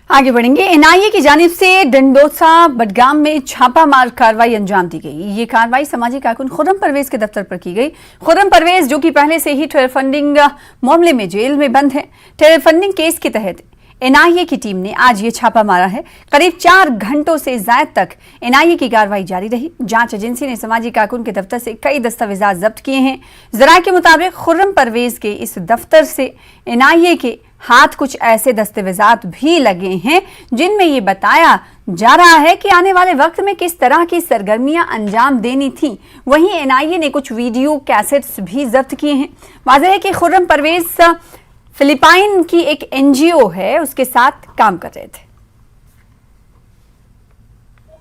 आगे बढ़ेंगे। एनआईए की जानिब से डंडोसा बडगाम में छापामार कार्रवाई अंजाम दी गई। ये कार्रवाई समाजी कारकुन खुर्रम परवेज के दफ्तर पर की गई। खुर्रम परवेज जो कि पहले से ही टेरर फंडिंग मामले में जेल में बंद है। टेरर फंडिंग केस के तहत एनआईए की टीम ने आज ये छापा मारा है। करीब 4 घंटों से ज्यादा तक एनआईए की कार्रवाई जारी रही। जांच एजेंसी ने समाजी कारकुन के दफ्तर से कई दस्तावेजात जब्त किए हैं। जराये के मुताबिक खुर्रम परवेज के इस दफ्तर से एनआईए के हाथ कुछ ऐसे दस्तावेजात भी लगे हैं जिनमें ये बताया जा रहा है कि आने वाले वक्त में किस तरह की सरगर्मियां अंजाम देनी थी। वहीं एनआईए ने कुछ वीडियो कैसेट्स भी जब्त किए हैं। वाज़ेह है कि खुर्रम परवेज फिलिपाइन की एक एनजीओ है, उसके साथ काम कर रहे थे।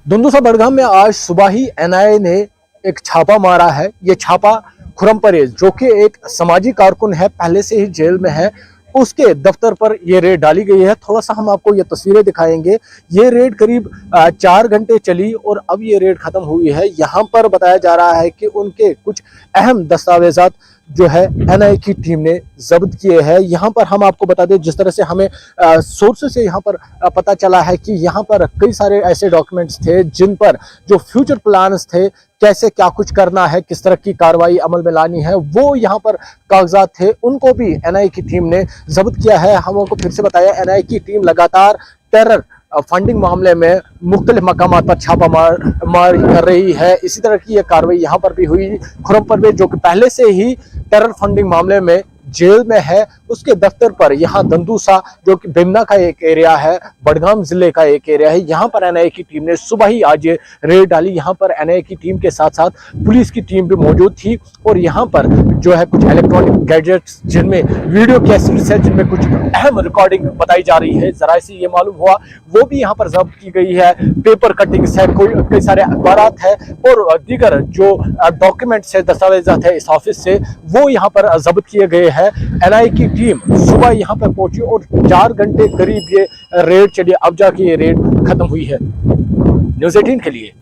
डंडोसा बडगाम में आज सुबह ही एनआईए ने एक छापा मारा है। ये छापा खुर्रम परवेज जो कि एक समाजी कारकुन है, पहले से ही जेल में है, उसके दफ्तर पर ये रेड डाली गई है। थोड़ा सा हम आपको ये तस्वीरें दिखाएंगे। ये रेड करीब 4 घंटे चली और अब ये रेड खत्म हुई है। यहाँ पर बताया जा रहा है कि उनके कुछ अहम दस्तावेजात जो है एनआईए की टीम ने जब्त किए हैं। यहाँ पर हम आपको बता दें, जिस तरह से हमें सोर्सेस से यहाँ पर पता चला है कि यहाँ पर कई सारे ऐसे डॉक्यूमेंट्स थे जिन पर जो फ्यूचर प्लान्स थे, कैसे क्या कुछ करना है, किस तरह की कार्रवाई अमल में लानी है, वो यहाँ पर कागजात थे, उनको भी एनआईए की टीम ने जब्त किया है। हम आपको फिर से बताया, एनआईए की टीम लगातार टेरर फंडिंग मामले में मुख्तलिफ मकामात पर छापा मार कर रही है। इसी तरह की यह कार्रवाई यहाँ पर भी हुई। खुर्रम परवेज जो कि पहले से ही टेरर फंडिंग मामले में जेल में है, उसके दफ्तर पर यहाँ डंडोसा जो कि बेमना का एक एरिया है, बडगाम जिले का एक एरिया है, यहाँ पर एनआईए की टीम ने सुबह ही आज ये रेड डाली। यहाँ पर एनआईए की टीम के साथ साथ पुलिस की टीम भी मौजूद थी और यहाँ पर जो है कुछ इलेक्ट्रॉनिक गैजेट्स जिनमें वीडियो कैसेट्स है, जिनमें कुछ अहम रिकॉर्डिंग बताई जा रही है, जरा से ये मालूम हुआ, वो भी यहाँ पर जब्त की गई है। पेपर कटिंग्स है, कई सारे अखबारात है और दीगर जो डॉक्यूमेंट्स है, दस्तावेजात है इस ऑफिस से, वो यहाँ पर जब्त किए गए हैं। एनआईए की टीम सुबह यहाँ पर पहुंची और 4 घंटे करीब ये रेड चली। अब जाके ये रेड खत्म हुई है। न्यूज़ 18 के लिए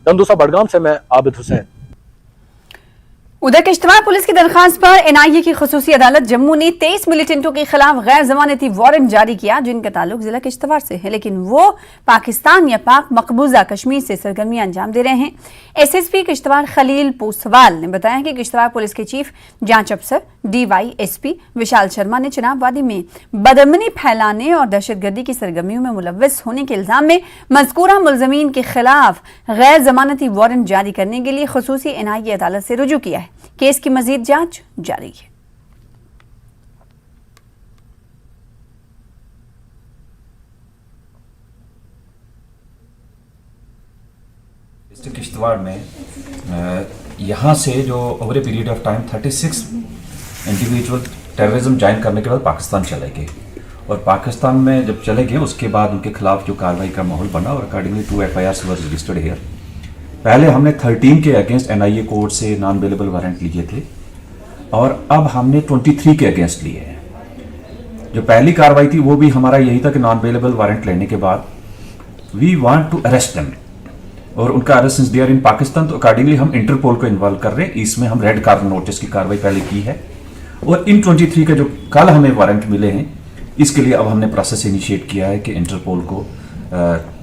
डंडोसा बडगाम से मैं आबिद हुसैन। उधर किश्तवाड़ पुलिस की दरखास्त पर एनआईए की खुसूसी अदालत जम्मू ने 23 मिलिटेंटों के खिलाफ गैर जमानती वारंट जारी किया जिनका ताल्लुक जिला किश्तवाड़ से है, लेकिन वो पाकिस्तान या पाक मकबूजा कश्मीर से सरगर्मियां अंजाम दे रहे हैं। एसएसपी किश्तवाड़ खलील पोसवाल ने बताया कि किश्तवाड़ पुलिस के चीफ जांच अफसर डीवाईएसपी विशाल शर्मा ने चिनाब वादी में बदअमनी फैलाने और दहशतगर्दी की सरगर्मियों में मुलव्वस होने के इल्जाम में मज़कूरा मुल्ज़मीन के खिलाफ गैर जमानती वारंट जारी करने के लिए खुसूसी एनआईए अदालत से रुजू किया है। केस की मजीद जांच जारी है। डिस्ट्रिक्ट किश्तवाड़ में यहाँ से जो over a period of time 36 individual terrorism join करने के बाद पाकिस्तान चले गए और पाकिस्तान में जब चले गए उसके बाद उनके खिलाफ जो कार्रवाई का माहौल बना और accordingly 2 FIRs were registered here. पहले हमने 13 के अगेंस्ट एनआईए कोर्ट से नॉन अवेलेबल वारंट लिए थे और अब हमने 23 के अगेंस्ट लिए हैं। जो पहली कार्रवाई थी वो भी हमारा यही था कि नॉन अवेलेबल वारंट लेने के बाद we want to arrest them और उनका arrest since they are in Pakistan, तो अकॉर्डिंगली हम इंटरपोल को इन्वॉल्व कर रहे हैं। इसमें हम रेड कार्बन नोटिस की कार्रवाई पहले की है और इन 23 के जो कल हमें वारंट मिले हैं इसके लिए अब हमने प्रोसेस इनिशिएट किया है कि इंटरपोल को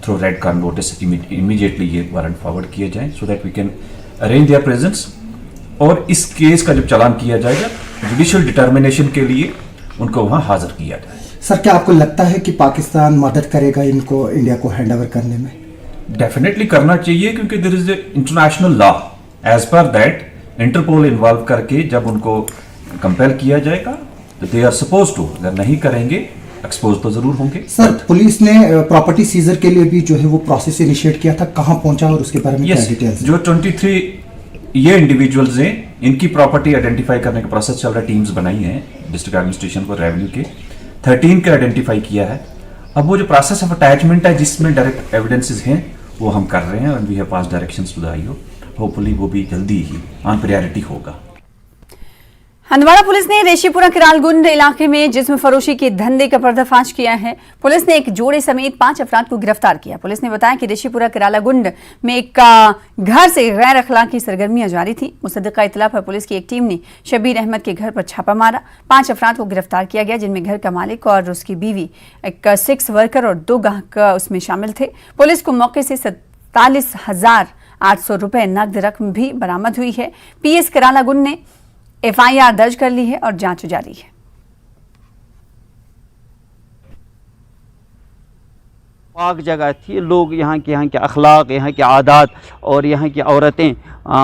through red corner notice immediately ये वारंट फॉरवर्ड किए जाएं so that we can arrange their presence और इस केस का जब चालान किया जाएगा जुडिशियल डिटर्मिनेशन के लिए उनको वहां हाजिर किया जाए। सर, क्या आपको लगता है कि पाकिस्तान मदद करेगा इनको इंडिया को हैंडओवर करने में? डेफिनेटली करना चाहिए क्योंकि there is international law, as per that Interpol involve करके जब उनको कंपेल किया जाएगा तो दे आर सपोज टू, अगर नहीं करेंगे एक्सपोज तो जरूर होंगे। सर, पुलिस ने प्रॉपर्टी सीजर के लिए भी जो है वो प्रोसेस इनिशिएट किया था, कहां पहुंचा और उसके बारे में क्या डिटेल्स? जो 23 ये इंडिविजुअल्स हैं इनकी प्रॉपर्टी आइडेंटिफाई करने का प्रोसेस चल रहा है, टीम्स बनाई हैं डिस्ट्रिक्ट एडमिनिस्ट्रेशन को, रेवेन्यू के 13 का आइडेंटिफाई किया है। अब वो जो प्रोसेस ऑफ अटैचमेंट है जिसमें डायरेक्ट एविडेंसेस हैं वो हम कर रहे हैं और we have pass directions to the IO, hopefully वो भी जल्दी ही ऑन प्रायोरिटी होगा। हंदवाड़ा पुलिस ने रेशीपुरा किरालगुंड इलाके में जिस्म फरोशी के धंधे का पर्दाफाश किया है। पुलिस ने एक जोड़े समेत 5 अफराद को गिरफ्तार किया। पुलिस ने बताया कि रेशीपुरा किरालगुंड में एक घर से गैर अखलाकी सरगर्मियां जारी थी। मुसद्दका इतला पर पुलिस की एक टीम ने शबीर अहमद के घर पर छापा मारा। 5 अफराद को गिरफ्तार किया गया, जिनमें घर का मालिक और उसकी बीवी, एक सेक्स वर्कर और 2 ग्राहक उसमें शामिल थे। पुलिस को मौके से 47,800 रुपए नकद रकम भी बरामद हुई है। पीएस किरालगुंड ने FIR दर्ज कर ली है और जांच जारी है। पाक जगह थी, लोग यहाँ के अखलाक, यहाँ के आदात और यहाँ की औरतें,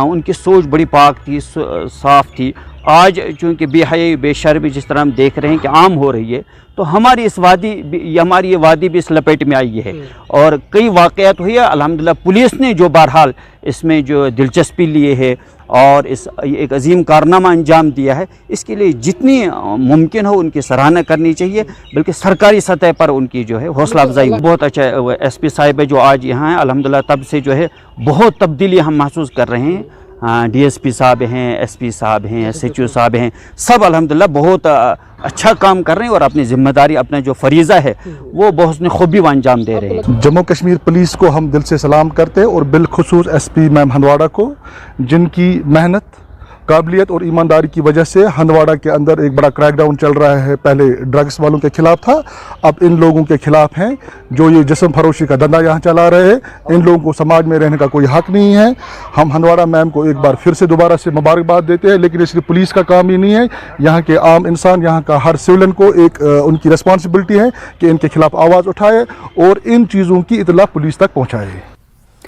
उनकी सोच बड़ी पाक थी, साफ़ थी। आज चूँकि बेहयाई बेशर्मी जिस तरह हम देख रहे हैं कि आम हो रही है, तो हमारी ये वादी भी इस लपेट में आई है और कई वाक़यात हुई है। अल्हम्दुलिल्लाह पुलिस ने जो बहरहाल इसमें जो दिलचस्पी लिए है और इस एक अजीम कारनामा अंजाम दिया है, इसके लिए जितनी मुमकिन हो उनकी सराहना करनी चाहिए, बल्कि सरकारी सतह पर उनकी जो है हौसला अफजाई। बहुत अच्छा SP साहिब है जो आज यहाँ हैं। अल्हम्दुलिल्लाह तब से जो है बहुत तब्दीली हम महसूस कर रहे हैं। DSP साहब हैं, SP साहब हैं, SHO साहब हैं, सब अल्हम्दुलिल्लाह बहुत अच्छा काम कर रहे हैं और अपनी जिम्मेदारी, अपना जो फरीज़ा है वो बहुत खूबी अंजाम दे रहे हैं। जम्मू कश्मीर पुलिस को हम दिल से सलाम करते हैं और बिलखुसूस SP मैम हंदवाड़ा को, जिनकी मेहनत, काबिलियत और ईमानदारी की वजह से हंदवाड़ा के अंदर एक बड़ा क्रैकडाउन चल रहा है। पहले ड्रग्स वालों के खिलाफ था, अब इन लोगों के खिलाफ हैं जो ये जिस्म फरोशी का धंधा यहाँ चला रहे हैं। इन लोगों को समाज में रहने का कोई हक नहीं है। हम हंदवाड़ा मैम को एक बार फिर से दोबारा से मुबारकबाद देते हैं, लेकिन इसलिए पुलिस का काम ही नहीं है, यहाँ के आम इंसान, यहाँ का हर सिविलियन को एक उनकी रिस्पॉन्सिबिलिटी है कि इनके खिलाफ आवाज़ उठाए और इन चीज़ों की इतला पुलिस तक पहुँचाए।